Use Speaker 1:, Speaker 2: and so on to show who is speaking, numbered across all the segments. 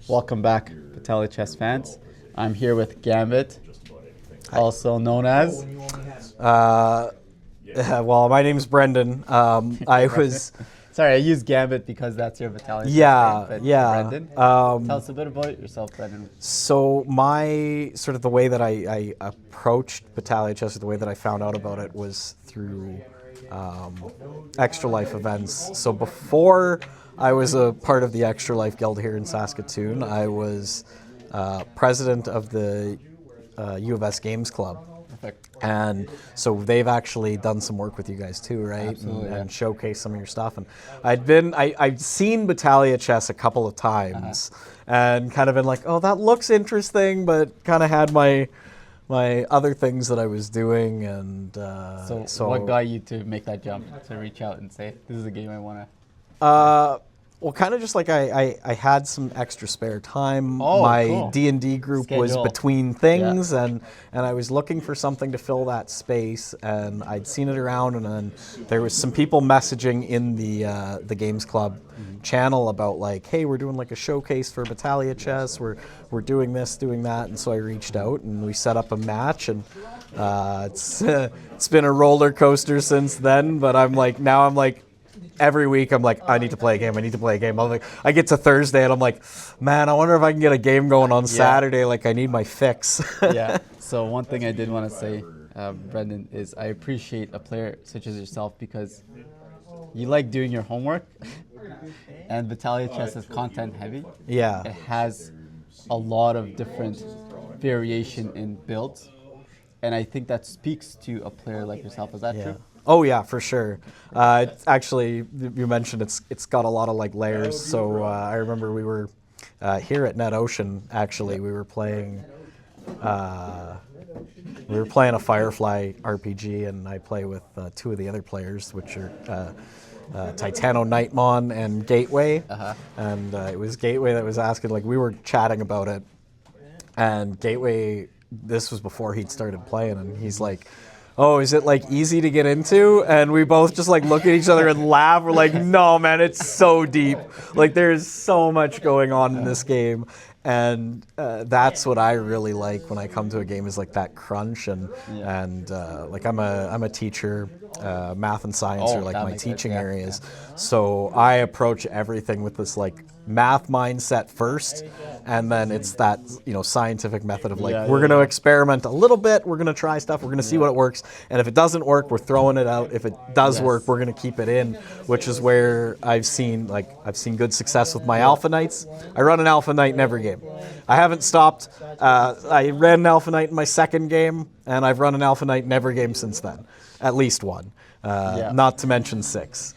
Speaker 1: Welcome back, Battalia.Chess fans. I'm here with Gambit, also known as...
Speaker 2: Well, my name's Brendan. I was...
Speaker 1: Sorry, I used Gambit because that's your Battalia. Brendan. Tell us a bit about yourself, Brendan.
Speaker 2: So the way that I approached Battalia.Chess, the way that I found out about it was through Extra Life events. So before I was a part of the Extra Life Guild here in Saskatoon, I was president of the U of S Games Club.
Speaker 1: Perfect.
Speaker 2: And so they've actually done some work with you guys too, right?
Speaker 1: Absolutely,
Speaker 2: and showcase some of your stuff. And I'd seen Battalia.Chess a couple of times and kind of been like, oh, that looks interesting, but kind of had my other things that I was doing. And
Speaker 1: so what got you to make that jump, to reach out and say, this is a game I want to...
Speaker 2: Well, kind of just like I had some extra spare time.
Speaker 1: Cool.
Speaker 2: D&D group was between things, and I was looking for something to fill that space, and I'd seen it around, and then there was some people messaging in the Games Club channel about like, hey, we're doing like a showcase for Battalia.Chess, we're doing this, doing that, and so I reached out, and we set up a match, and it's been a roller coaster since then, but I'm like, every week I'm like, I need to play a game. I'm like, I get to Thursday and I'm like, man, I wonder if I can get a game going on Saturday. Like, I need my fix.
Speaker 1: Yeah. So one thing I did want to say, Brendan, is I appreciate a player such as yourself because you like doing your homework, and Battalia.Chess is content heavy.
Speaker 2: Yeah.
Speaker 1: It has a lot of different variation in builds, and I think that speaks to a player like yourself. Is that true?
Speaker 2: Oh yeah, for sure. It's actually, you mentioned it's got a lot of like layers. So I remember we were here at NetOcean. Actually, we were playing a Firefly RPG, and I play with two of the other players, which are Titano Nightmon and Gateway. And it was Gateway that was asking. Like, we were chatting about it, and Gateway. This was before he'd started playing, and he's like, oh, is it like easy to get into? And we both just like look at each other and laugh. We're like, no, man, it's so deep. Like, there's so much going on in this game. And that's what I really like when I come to a game, is like that crunch. And like I'm a teacher, math and science are like my teaching areas. So I approach everything with this like math mindset first, and then it's that scientific method of like, we're going to experiment a little bit, we're going to try stuff, we're going to see what works, and if it doesn't work, we're throwing it out. If it does work, we're going to keep it in, which is where I've seen good success with my Alpha Knights. I run an Alpha Knight in every game. I haven't stopped. I ran an Alpha Knight in my second game, and I've run an Alpha Knight in every game since then, at least one, not to mention 6.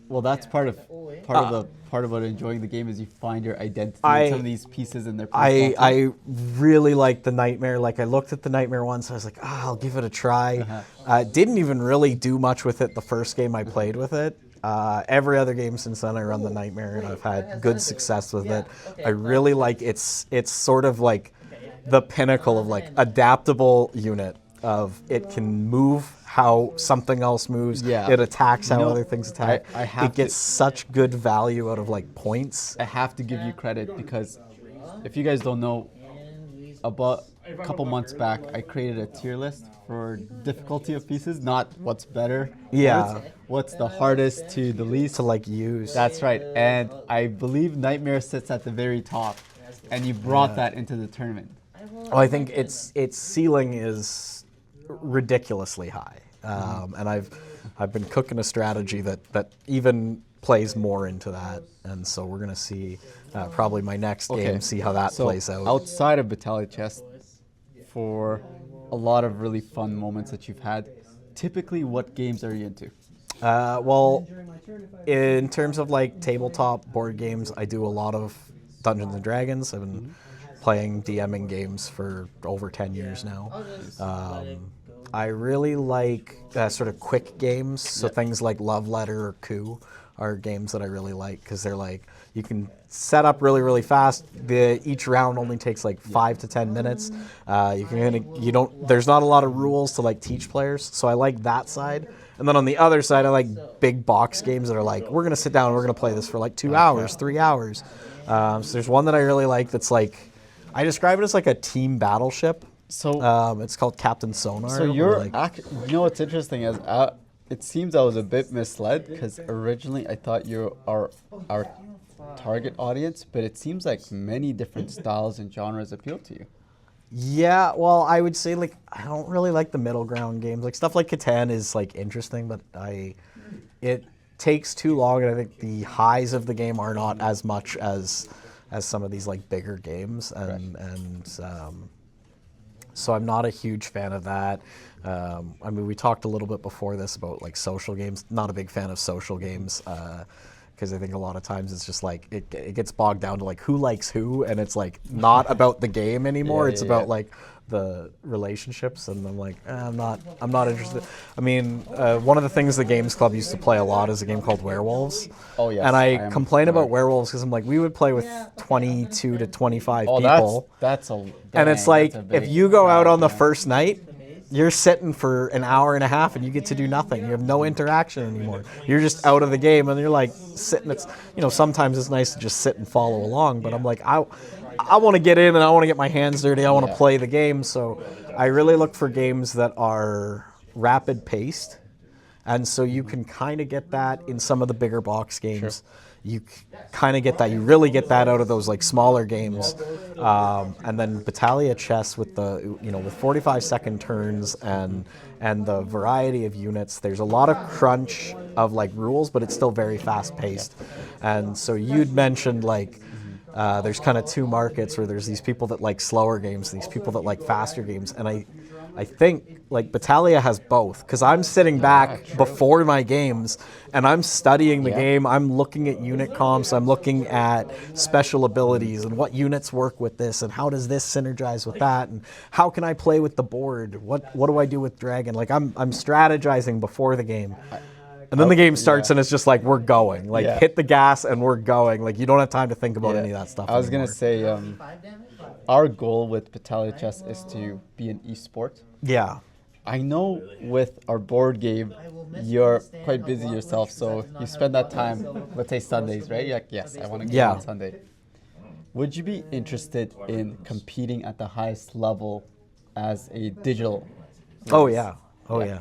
Speaker 1: Well, that's part about enjoying the game is you find your identity in some of these pieces and their.
Speaker 2: I really like the Nightmare. Like, I looked at the Nightmare once, I was like, I'll give it a try. Didn't even really do much with it the first game I played with it. Every other game since then, I run the Nightmare, and I've had good success with it. I really like it's sort of like the pinnacle of like adaptable unit of it can move how something else moves. It attacks how other things attack. It gets such good value out of like points.
Speaker 1: I have to give you credit because if you guys don't know, about a couple months back, I created a tier list for difficulty of pieces, not what's better. What's the hardest to the least
Speaker 2: to like use.
Speaker 1: That's right. And I believe Nightmare sits at the very top, and you brought that into the tournament.
Speaker 2: Well, I think its ceiling is ridiculously high, and I've been cooking a strategy that even plays more into that, and so we're gonna see probably my next game, see how that plays out.
Speaker 1: Outside of Battalia.Chess, for a lot of really fun moments that you've had, typically what games are you into?
Speaker 2: Well, in terms of like tabletop board games, I do a lot of Dungeons and Dragons. I've been playing DMing games for over 10 years now. I really like sort of quick games, so things like Love Letter or Coup are games that I really like because they're like, you can set up really, really fast. Each round only takes like 5 to 10 minutes. There's not a lot of rules to like teach players, so I like that side. And then on the other side, I like big box games that are like, we're gonna sit down and we're gonna play this for like 2 hours, 3 hours. So there's one that I really like that's like, I describe it as like a team battleship.
Speaker 1: So
Speaker 2: It's called Captain Sonar.
Speaker 1: So you're, you know what's interesting is it seems I was a bit misled because originally I thought you are our target audience, but it seems like many different styles and genres appeal to you.
Speaker 2: Yeah, well, I would say like I don't really like the middle ground games. Like stuff like Catan is like interesting, but it takes too long, and I think the highs of the game are not as much as some of these like bigger games, and so I'm not a huge fan of that. I mean, we talked a little bit before this about like social games. Not a big fan of social games because I think a lot of times it's just like it gets bogged down to like who likes who, and it's like not about the game anymore. It's about like the relationships, and I'm like, I'm not interested. I mean, one of the things the Games Club used to play a lot is a game called Werewolves.
Speaker 1: Oh yes.
Speaker 2: And I complain about Werewolves because I'm like, we would play with 22 to 25 people.
Speaker 1: That's a.
Speaker 2: And it's like, if you go out on the first night, you're sitting for an hour and a half and you get to do nothing. You have no interaction anymore. You're just out of the game and you're like sitting. It's, sometimes it's nice to just sit and follow along, but I'm like, I want to get in and I want to get my hands dirty. I want to play the game. So I really look for games that are rapid paced. And so you can kind of get that in some of the bigger box games. Sure. You kind of get that. You really get that out of those like smaller games. And then Battalia.Chess with the, with 45-second turns and the variety of units. There's a lot of crunch of like rules, but it's still very fast paced. And so you'd mentioned like, there's kind of two markets where there's these people that like slower games, these people that like faster games. And I think like Battalia has both, because I'm sitting back before my games and I'm studying the game. I'm looking at unit comps. I'm looking at special abilities and what units work with this and how does this synergize with that and how can I play with the board? What do I do with Dragon? Like I'm strategizing before the game. And then the game starts and it's just like, we're going. Like, hit the gas and we're going. Like, you don't have time to think about any of that stuff
Speaker 1: I was going to say, our goal with Battalia.Chess is to be an esport.
Speaker 2: Yeah.
Speaker 1: I know with our board game, you're quite busy yourself, so you spend that time, let's say Sundays, right? You're like, yes, I want to game on Sunday. Would you be interested in competing at the highest level as a digital release?
Speaker 2: Oh, yeah. Oh, yeah.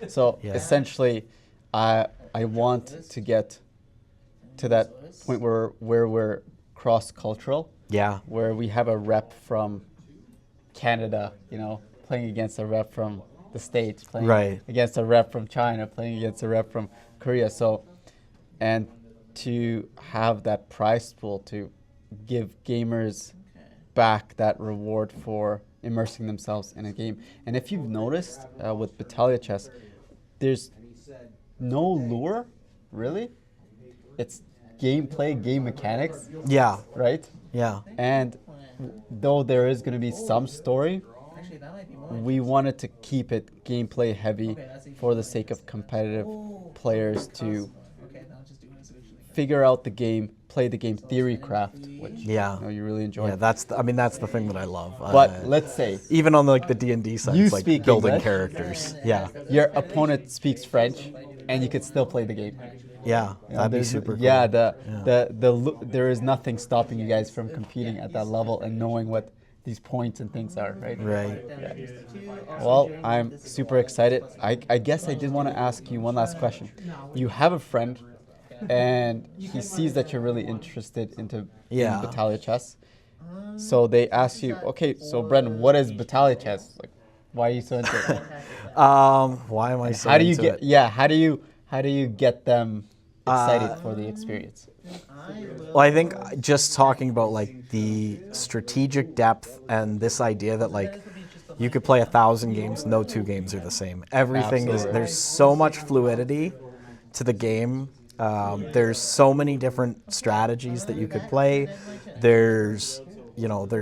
Speaker 1: So, essentially, I want to get to that point where we're cross-cultural.
Speaker 2: Yeah.
Speaker 1: Where we have a rep from Canada, playing against a rep from the States, playing against a rep from China, playing against a rep from Korea. So, and to have that prize pool to give gamers back that reward for immersing themselves in a game. And if you've noticed with Battalia.Chess, there's no lure, really. It's gameplay, game mechanics.
Speaker 2: Yeah.
Speaker 1: Right?
Speaker 2: Yeah.
Speaker 1: And though there is going to be some story, we wanted to keep it gameplay heavy for the sake of competitive players to figure out the game, play the game theory craft, which you really enjoy.
Speaker 2: Yeah, that's the thing that I love.
Speaker 1: But let's say
Speaker 2: even on the D&D side, it's like building
Speaker 1: English,
Speaker 2: characters. Yeah.
Speaker 1: Your opponent speaks French, and you could still play the game.
Speaker 2: Yeah, that'd be super cool.
Speaker 1: Yeah, there is nothing stopping you guys from competing at that level and knowing what these points and things are, right?
Speaker 2: Right.
Speaker 1: Yeah. Well, I'm super excited. I guess I did want to ask you one last question. You have a friend, and he sees that you're really interested in Battalia.Chess. So they ask you, okay, so Brendan, what is Battalia.Chess? Like, why are you so into it?
Speaker 2: Why am I so into it?
Speaker 1: Yeah, how do you get them excited for the experience?
Speaker 2: Well, I think just talking about like the strategic depth and this idea that like you could play 1,000 games, no two games are the same. Everything there's so much fluidity to the game. There's so many different strategies that you could play. There's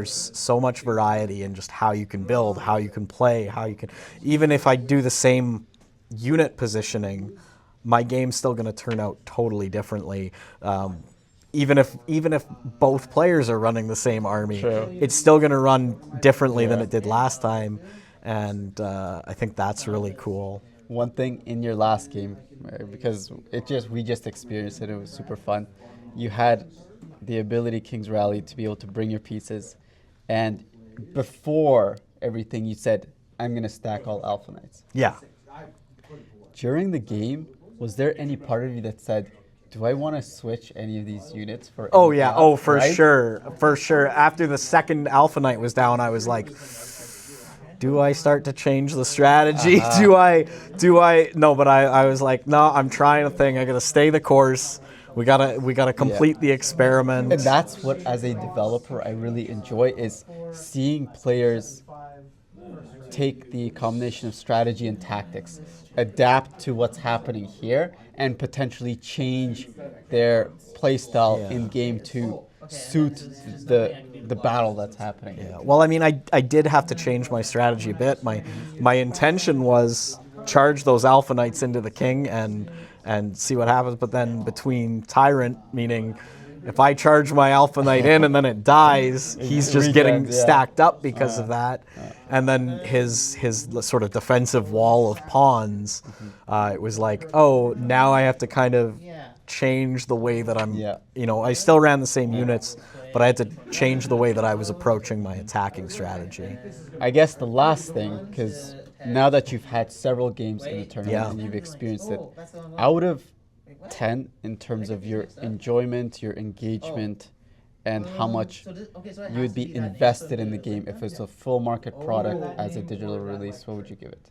Speaker 2: so much variety in just how you can build, how you can play, even if I do the same unit positioning, my game's still going to turn out totally differently. Even if both players are running the same army, it's still going to run differently than it did last time, and I think that's really cool.
Speaker 1: One thing in your last game, because we just experienced it, it was super fun. You had the ability King's Rally to be able to bring your pieces, and before everything you said, I'm going to stack all Alpha Knights.
Speaker 2: Yeah.
Speaker 1: During the game, was there any part of you that said, do I want to switch any of these units for?
Speaker 2: Oh yeah,
Speaker 1: else,
Speaker 2: for
Speaker 1: right?
Speaker 2: sure, for sure. After the second Alpha Knight was down, I was like, do I start to change the strategy? Do I? No, but I was like, no, I'm trying a thing. I gotta stay the course. We gotta complete the experiment.
Speaker 1: And that's what, as a developer, I really enjoy, is seeing players take the combination of strategy and tactics, adapt to what's happening here, and potentially change their playstyle in game to suit the battle that's happening.
Speaker 2: Yeah. Well, I mean, I did have to change my strategy a bit. My intention was charge those Alpha Knights into the king and see what happens. But then between Tyrant, meaning if I charge my Alpha Knight in and then it dies, he's just getting stacked up because of that. And then his sort of defensive wall of pawns, it was like, oh, now I have to kind of change the way that I'm, I still ran the same units, but I had to change the way that I was approaching my attacking strategy.
Speaker 1: I guess the last thing, because now that you've had several games in the tournament and you've experienced it, out of 10 in terms of your enjoyment, your engagement, and how much you would be invested in the game if it's a full market product as a digital release, what would you give it?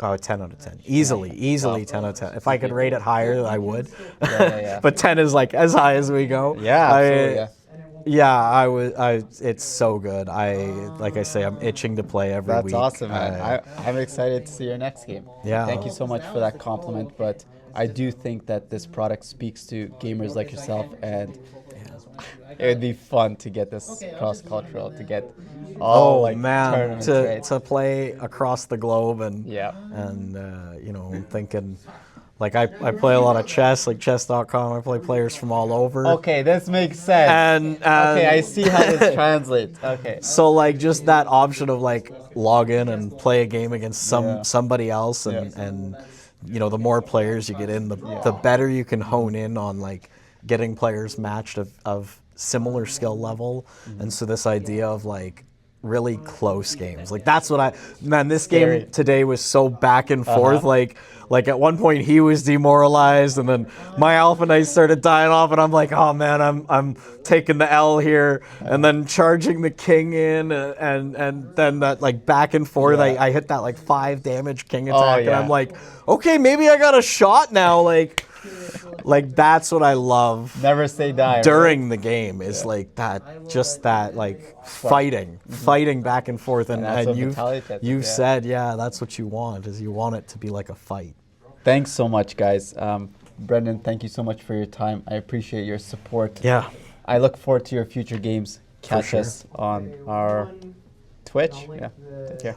Speaker 2: Oh, 10 out of 10. Easily 10 out of 10. If I could rate it higher, I would.
Speaker 1: Yeah.
Speaker 2: But 10 is like as high as we go.
Speaker 1: Yeah, absolutely,
Speaker 2: it's so good. Like I say, I'm itching to play every week.
Speaker 1: That's awesome, man. I'm excited to see your next game.
Speaker 2: Yeah.
Speaker 1: Thank you so much for that compliment, but I do think that this product speaks to gamers like yourself, and it would be fun to get this cross-cultural, to get all tournament trades.
Speaker 2: To play across the globe and thinking, like I play a lot of chess, like chess.com. I play players from all over.
Speaker 1: Okay, this makes sense.
Speaker 2: And
Speaker 1: okay, I see how this translates. Okay.
Speaker 2: So like just that option of like log in and play a game against somebody else, and the more players you get in, the better you can hone in on like getting players matched of similar skill level. And so this idea of like really close games, like that's what this game today was so back and forth. Like at one point he was demoralized, and then my Alpha Knight started dying off, and I'm like, oh man, I'm taking the L here, and then charging the king in, and then that like back and forth. I hit that like 5 damage king attack, and I'm like, okay, maybe I got a shot now. Like that's what I love.
Speaker 1: Never say die.
Speaker 2: During the game is like that, just that like fighting back and forth, and you've said, that's what you want, is you want it to be like a fight.
Speaker 1: Thanks so much, guys. Brendan, thank you so much for your time. I appreciate your support.
Speaker 2: Yeah.
Speaker 1: I look forward to your future games. Catch us on our Twitch. Yeah. Take care.